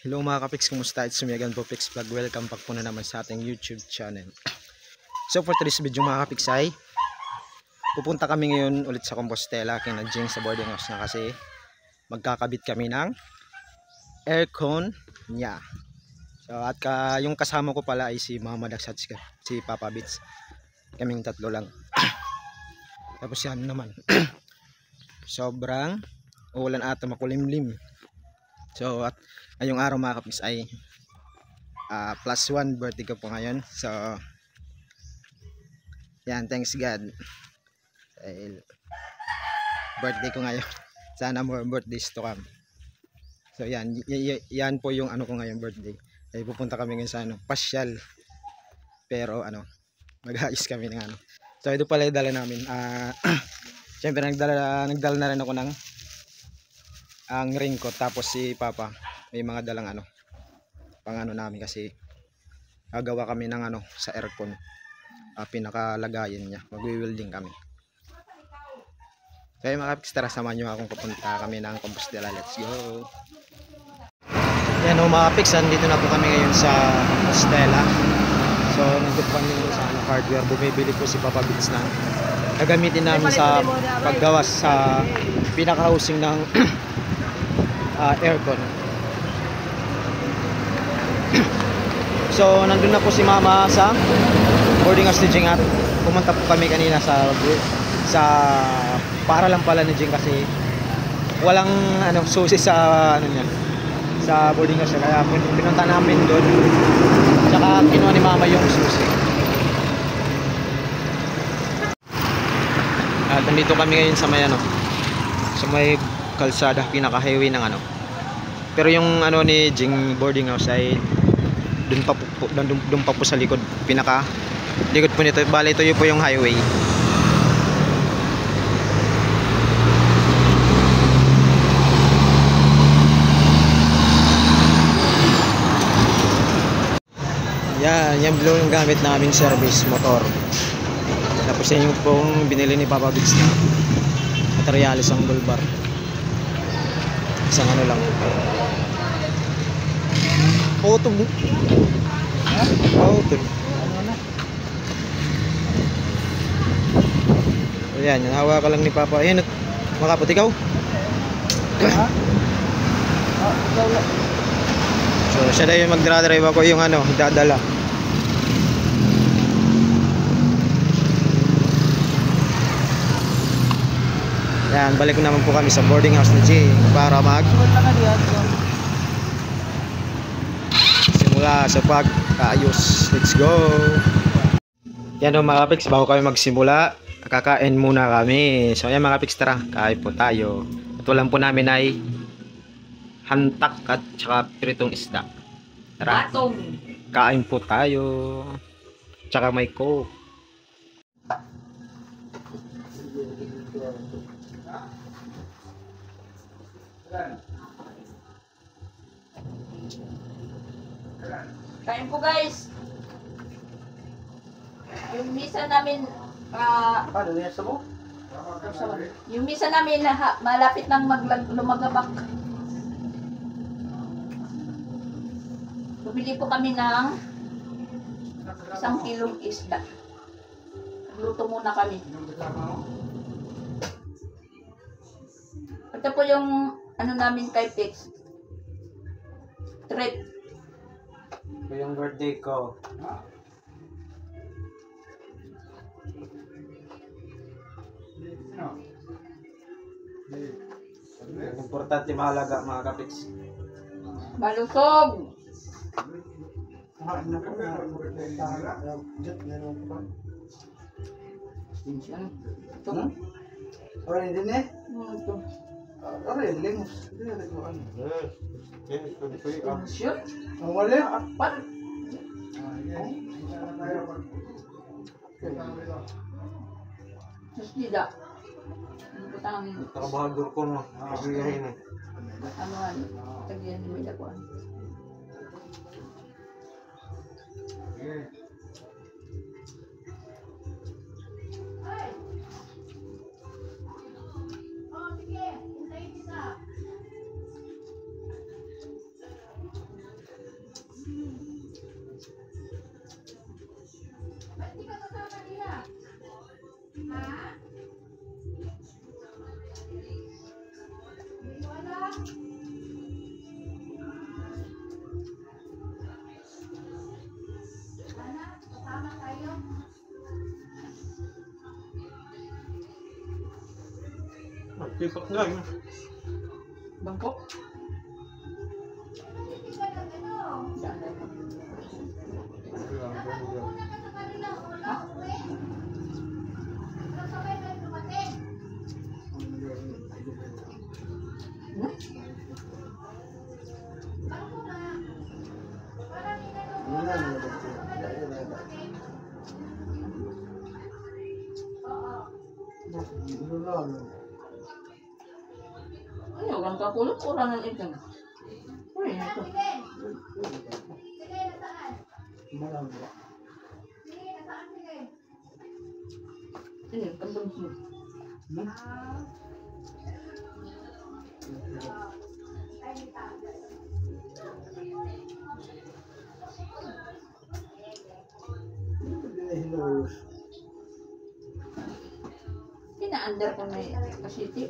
Hello mga kapiks, kumusta? It's Megan po Pix Vlog. Welcome back po na naman sa ating YouTube channel. So for today's video mga kapiks ay pupunta kami ngayon ulit sa Compostela kina Jing sa boarding house na kasi magkakabit kami ng aircon niya. So at yung kasama ko pala ay si Mama Dax at si Papa Bits. Kaming tatlo lang. Tapos yan naman. Sobrang ulan at makulimlim. So at ngayong araw mga kapis ay +1 birthday ko po ngayon. So yan, thanks God dahil birthday ko ngayon. Sana more birthdays to come. So yan, yan po yung ano ko ngayon birthday. Ay pupunta kami ngayon sa pasyal. Pero mag-aayos kami ng So ito pala yung dala namin. Siyempre nagdala na rin ako ng ang raincoat, tapos si Papa may mga dalang pang namin kasi gagawa kami ng sa aircon, pinakalagayan niya, magwi-welding kami. Kaya mga kapiks, tara samahan nyo akong pupunta kami ng Compostela. Let's go. Yan mga kapiks, dito na po kami ngayon sa Compostela. So nandito kami sa hardware, bumibili po si Papa Bits na gagamitin namin sa paggawas sa pinaka-housing ng aircon. So nandun na po si Mama sa boarding house ni Jing at pumunta po kami kanina sa para lang pala ni Jing kasi walang susi sa niya sa boarding house, kaya pinunta namin doon tsaka kinuha ni Mama yung susi. At nandito kami ngayon sa may sa may kalsada, pinaka highway ng pero yung ni Jing boarding house ay dun pa po sa likod, pinaka likod po nito. Bale ito po yung highway. Yan blue yung gamit naming service motor. Tapos yan yung pong binili ni Papa Bits na materialis ang bulbar. Isang lang. Auto mo. Auto. Ayan, hawa ka lang ni Papa. Ayan, makapot ikaw. So, siya na yung magdra-drive, ako yung dadala. Yan, balik naman po kami sa boarding house ni Jing para simula sa pag-ayos. Let's go. Yan mga kapiks, bago kami magsimula, kakain muna kami. So yan mga kapiks, tara, kain po tayo. At walang po namin ay hantak at saka pritong isda. Tara, kain po tayo. Tsaka may coke. Kain po guys. Yung misa namin yung misa namin malapit nang lumagabak. Bumili po kami ng 1 kilong isda. Luto muna kami. Ito po yung namin kay Pix. Treat. Ito yung birthday ko. Importante, mahalaga mga kapiks. Malusog. Ito. Orang ini nih? Ito. Orang ini lengus. Dia ada tuan. Sure. Awalnya Apa? Terus tidak. Trabahadur ko no. Kabiyahin Tagihan nila ko. Tipak na yun. Bangkok. Ha? Hmm? Ano, orang kakulot, orang ng ikan. Ano yun ito? Ano yun, kambang siya. Pina-under ko na kasiti.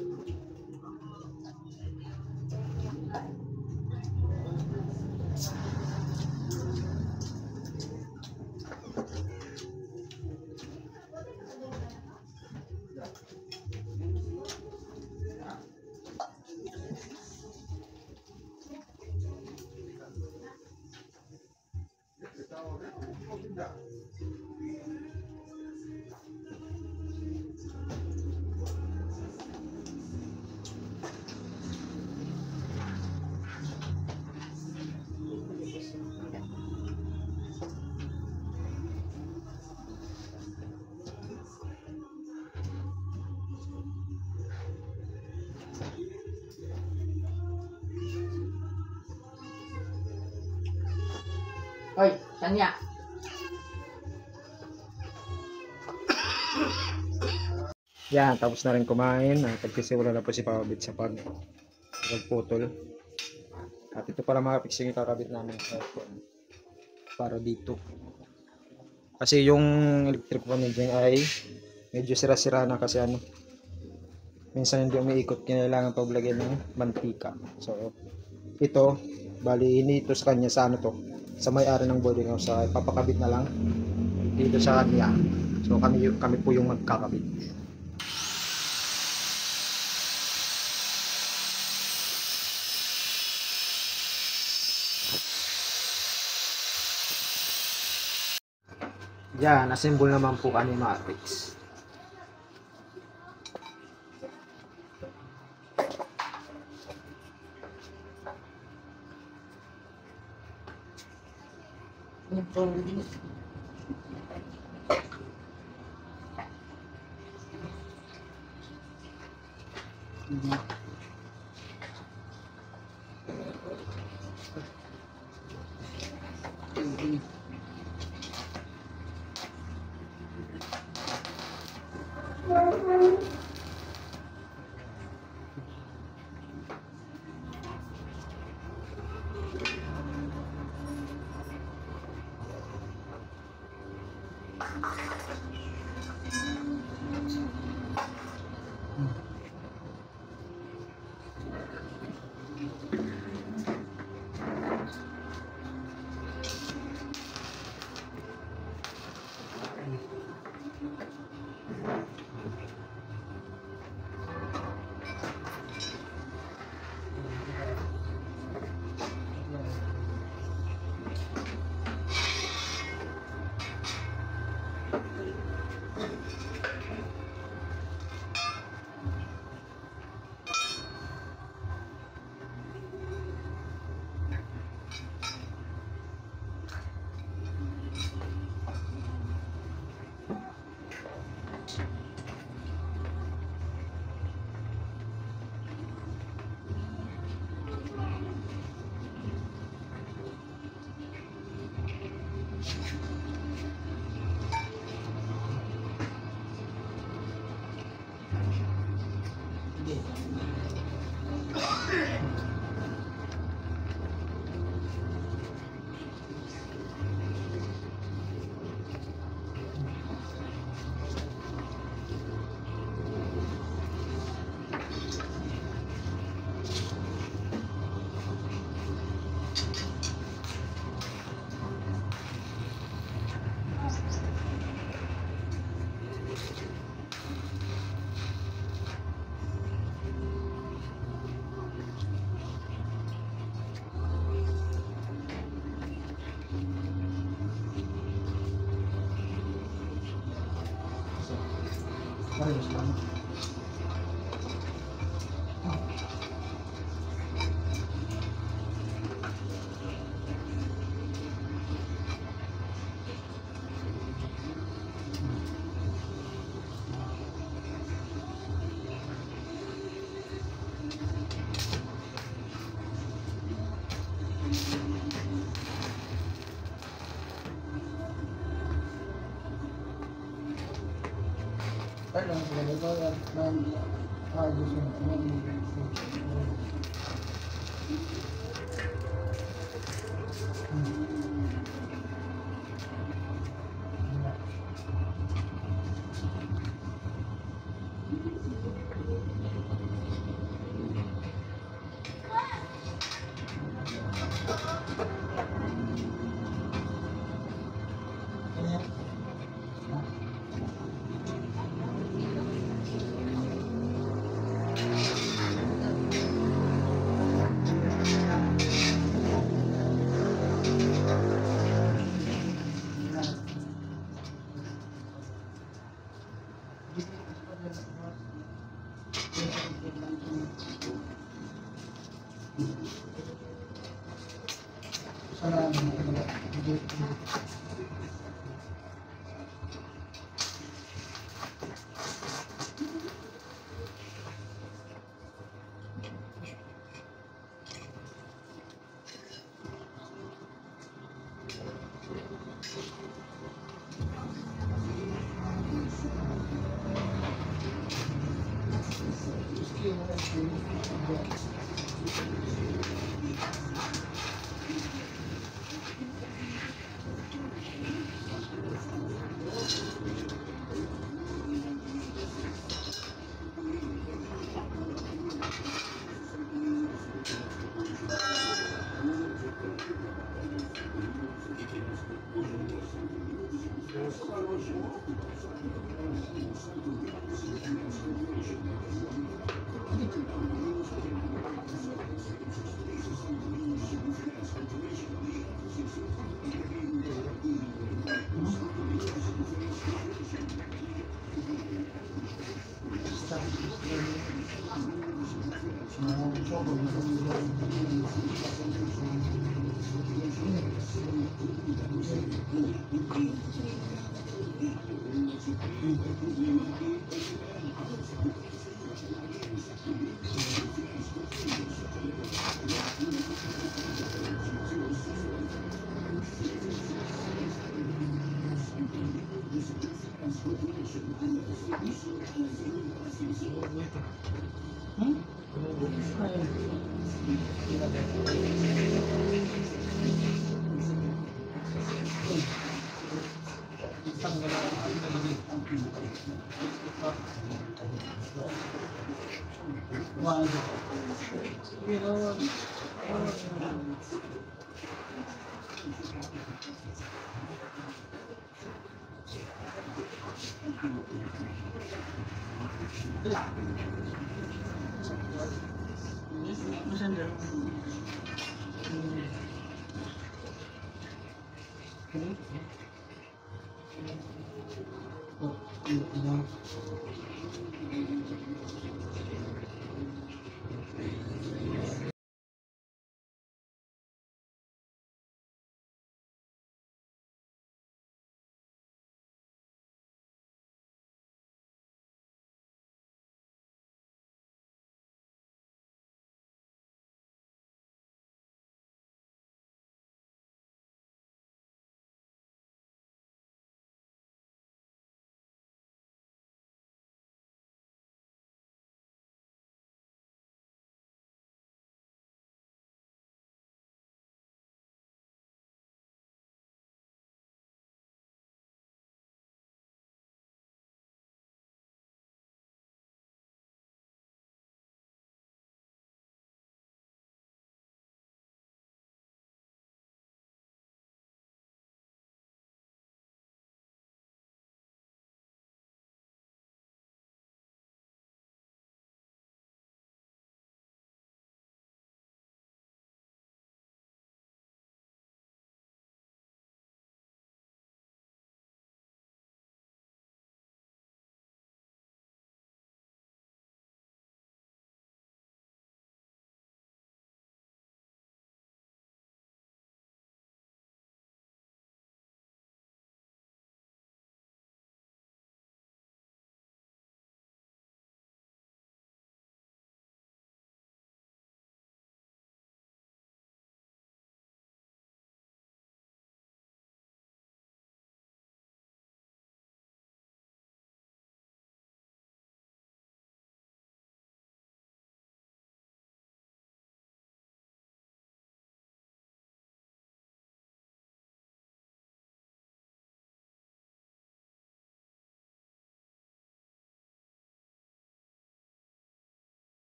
Oy, Tanya. Yan, tapos na rin kumain. Pagkisiwala na po si Pabit sa pagputol. At ito pala mga fixing yung kakabit namin para dito. Kasi yung electric fan dyan ay medyo sira-sira na kasi ano. Minsan hindi umiikot, kailangan pa lagyan ng mantika. So, ito, bali ito sa kanya sa ano to, sa may-ari ng boarding house, papakabit na lang dito sa kanya. So, kami po yung magkakabit. Yan, assemble naman po kami matrix. Parehas lang. Ay lang talaga ba ayos yung sana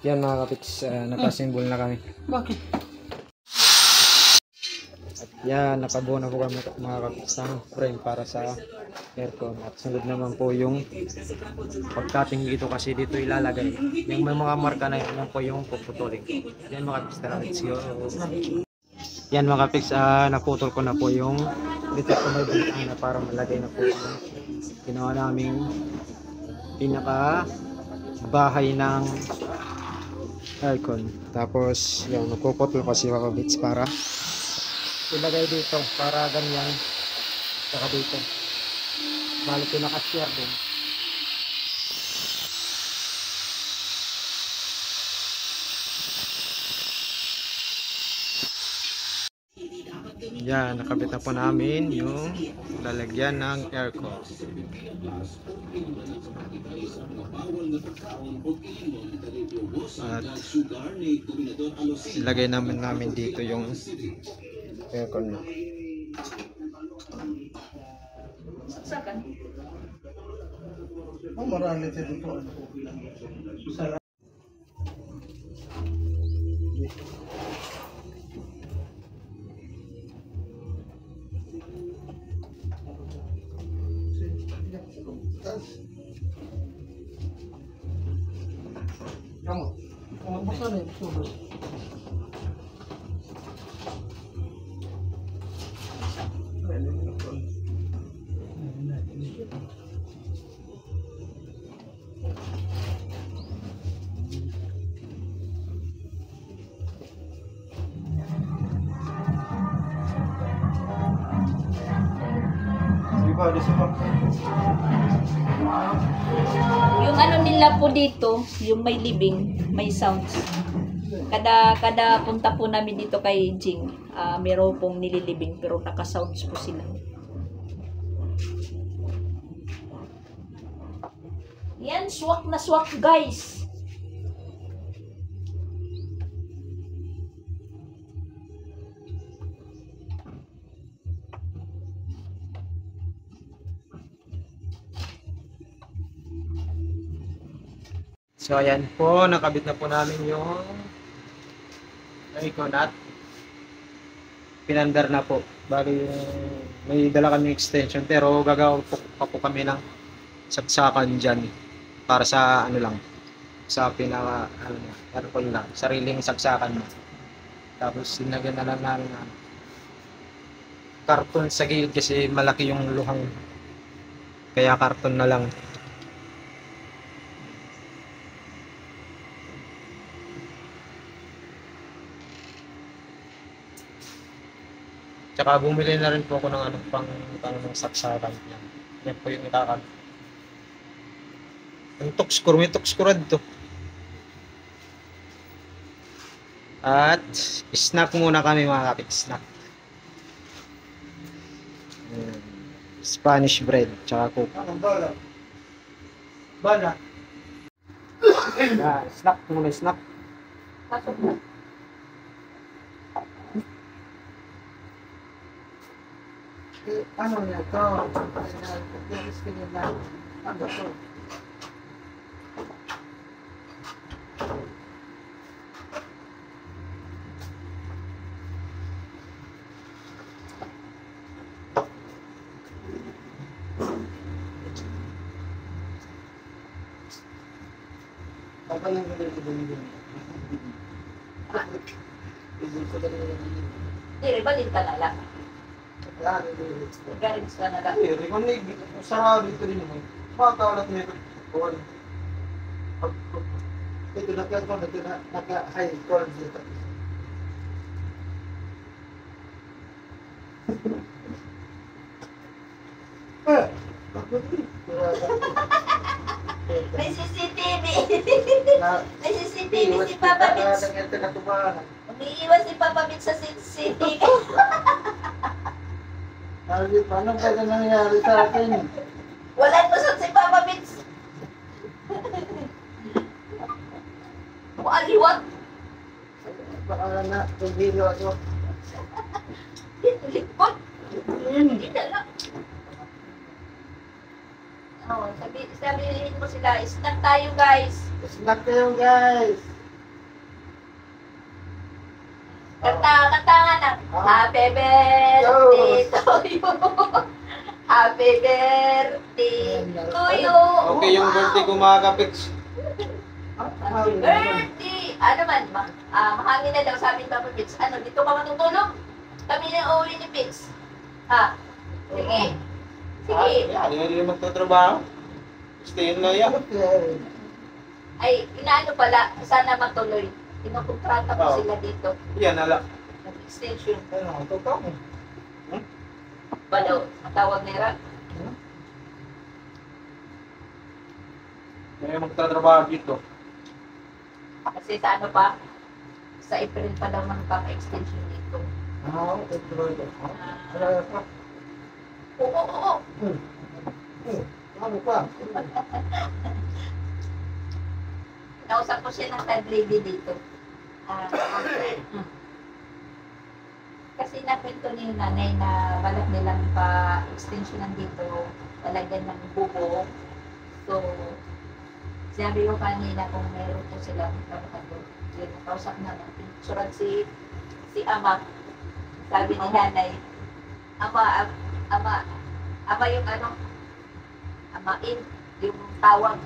Yan mga kapiks, nakasimbol na kami. Bakit? At yan, nakabuo na po kami mga kapiks ng frame para sa aircon. At sunod naman po yung pagkating dito kasi dito ilalagay. Yung may mga marka na yun po yung puputulin. Yan mga kapiks, tara, let's go. Yan mga kapiks, naputol ko na po yung dito ko may bintana para malagay na po yung ginawa naming pinaka bahay ng aircon. Tapos yung nagpuputol kasi mga kapiks para ilagay dito para ganyan saka dito. Balik ko naka-share din. Yan, nakabit na po namin yung lalagyan ng aircon. At ilagay namin dito yung aircon na. Saksakan. Oh, marami dito. Kamu, basta na ito. Yung ano nila po dito, yung may living, may sounds. Kada punta po namin dito kay Jing, meron pong nililibing pero naka-sounds po sila. Yan, swak na swak guys. So ayan po, nakabit na po namin yung aircon at pinandar na po. Bali may dala kami extension pero gagawa pa po kami ng saksakan dyan para sa ano lang, sa pinaka aircon lang, sariling saksakan mo. Tapos sinagyan na lang namin ng karton sa gilid kasi malaki yung luhang, kaya karton na lang. Tsaka bumili na rin po ako ng ano pang saksakan yan. Yan po yung itakan. Yung tukskur, may tukskurad to. At snack muna kami mga kapit, snack. Spanish bread, tsaka coke. Bala. Bala. Snack muna, snack. Pasok na. Ano niya to? Tinis ka niya na. Ano to? Apa yang kita beli? Ibu ko dali ni. Hindi, balin ka na lang. Yan, Garage ka na lang. eh, rinig sarado ito din mo. Makalat nito. Or ito naka high cord dito. May CCTV. May CCTV si Papa Mitch. Umiiwas si Papa Mitch sa CCTV. Sabi, paano ba na nangyari sa akin? Walang kusot si Papa Mitch. Aliwat. Baka na, tumilo ako. Likod. Hindi na lang. Oh, sabihin mo sila, snack tayo guys. Snack kayo guys. Happy birthday to you. Happy birthday to you. Okay yung birthday ko mga kapiks. Happy birthday. Ano man, mahangin na daw sabi ni Papa Pits. Ano, dito ka matutulog? Kami na uwi ni Pits. Ha? Sige. Sige. Hindi nga nila magtatrabaho. Stay in laya. Ay, inaano pala, sana matuloy. Kinukontrata ko sila dito. Yan, ala. Nag-extension. Ano, totoo. Ba daw, ang tawag nila? May magtatrabaho dito. Kasi sa ano pa, sa April pa daw magpapa-extension dito. Oo. Ano pa? Nausap ko siya ng third lady dito. Kasi nakwento ni nanay na balak nilang pa-extensionan dito, talagyan ng bubo. So, sabi ko kanina kung meron po silang trabahador. Yun, nakausap na ng picturean si Ama. Sabi ni nanay, Ama yung ano, Amain, yung tawag.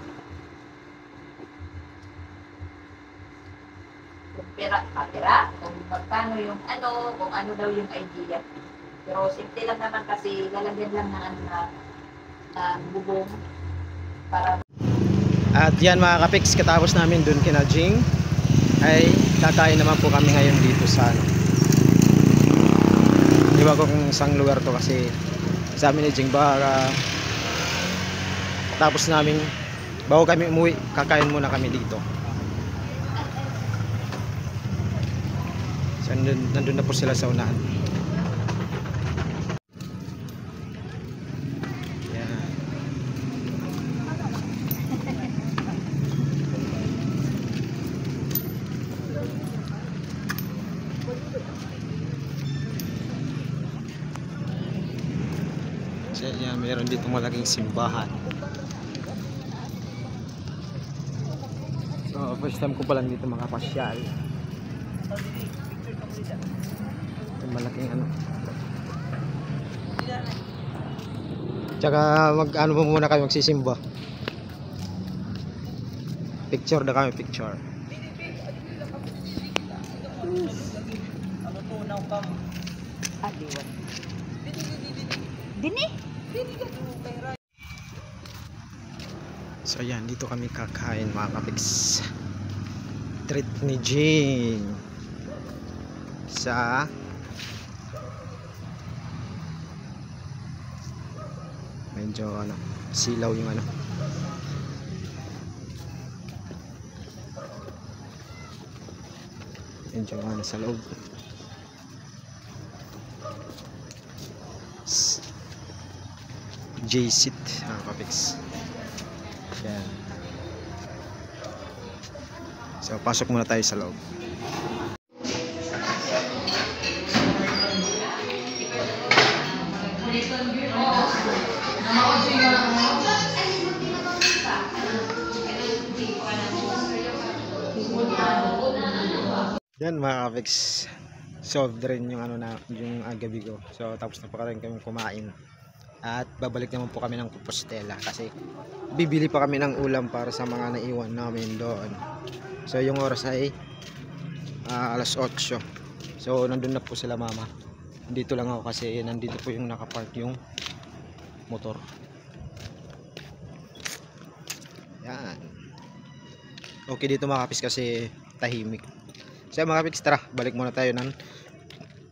Kung pera, kung magkano yung ano, kung ano daw yung idea. Pero simple lang naman kasi lalagyan lang ng ano na bubong para. At yan mga kapiks, katapos namin dun kina Jing, ay kakain naman po kami ngayon dito sa ano. Iba ko kung isang lugar to kasi sa amin ni Jing baka tapos namin bago kami umuwi, kakain muna kami dito. So nandun na po sila sa unahan. Yan. So yan, meron dito malaking simbahan. So first time ko pa lang dito makapasyal. Malaking ano. Tsaka mag-ano mo muna kami, magsisimba. Picture na kami, picture. Aliwan. Dini? So yan, dito kami kakain mga kapiks. Treat ni Jing sa medyo ano, silaw yung ano. Medyo ano sa loob. J-sit mga kapiks. Yan. So pasok muna tayo sa loob. Yan mga kapiks, soft drink yung ano na yung gabi ko. So tapos na pa rin kami kumain. At babalik naman po kami ng Compostela kasi bibili pa kami ng ulam para sa mga naiwan namin doon. So yung oras ay alas 8. So nandun na po sila mama. Dito lang ako kasi nandito po yung nakapark yung motor. Yan. Okay dito mga kapiks kasi tahimik. So mga kapiks, tara, balik muna tayo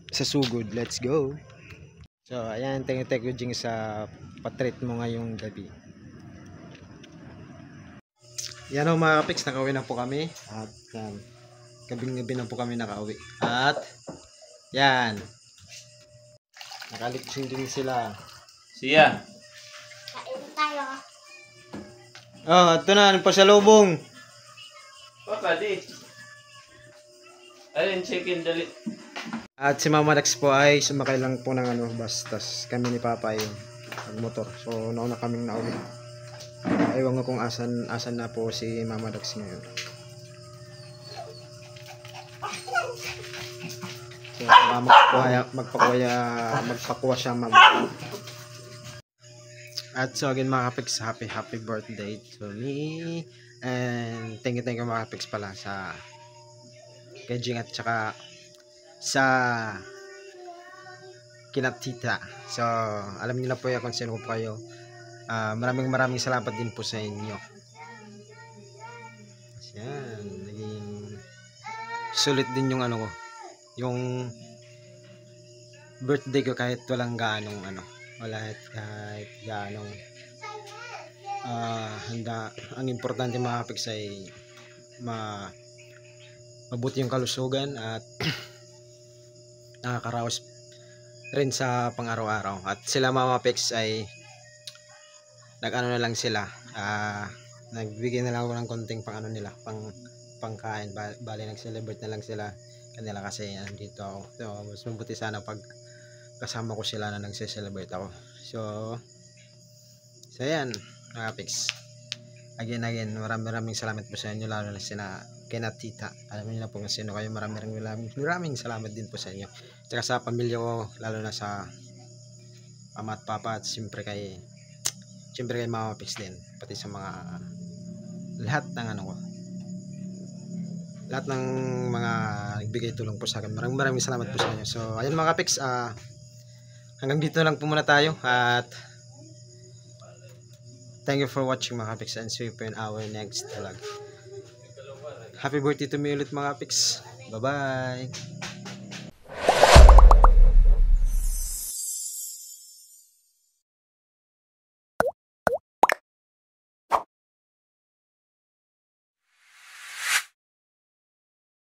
sa sugod. Let's go. So ayan, thank you Jing sa patreat mo ngayong gabi. Yan o mga kapiks, nakauwi na po kami. At gabing-gabi na po kami nakauwi. At yan, nakalitsing din sila. Siya. Kain tayo. Oh, ito na, ano pa sa lubong. Papa, di. Alin, chicken, dali. At si Mama Dax po ay sumakay lang po ng ano, bastas kami ni Papa ay nagmotor. So nauna kaming nauwi. Ewan ko kung asan na po si Mama Dax ngayon. So magpakuha siya At so again mga kapiks, happy birthday to me. And thank you mga kapiks pala sa kay at saka sa kinatita. So alam niyo na po kung sino po kayo. Maraming salamat din po sa inyo. Yan, naging sulit din yung ano ko, yung birthday ko kahit walang ganong kahit ganong handa. Ang importante mga kapiks ay mabuti yung kalusugan at nakakaraos rin sa pang-araw-araw. At sila mga kapiks ay nag-ano na lang sila, nagbigay na lang ako ng konting pangkain. Bali nag-celebrate na lang sila kanila kasi andito ako. So mas mabuti sana pag kasama ko sila na nagse-celebrate ako. So yan mga kapiks, again maraming salamat po sa inyo, lalo na sina kinatita. Alam niyo na po kung sino kayo. Maraming salamat din po sa inyo, tsaka sa pamilya ko, lalo na sa mama at papa, at siyempre kay Mama Pix din, pati sa mga lahat ng mga nagbigay tulong po sa akin. Maraming salamat po sa inyo. So ayun mga Pix, hanggang dito lang po muna tayo, at thank you for watching mga Pix, and see you in our next vlog. Happy birthday to me ulit mga Pix. Bye bye.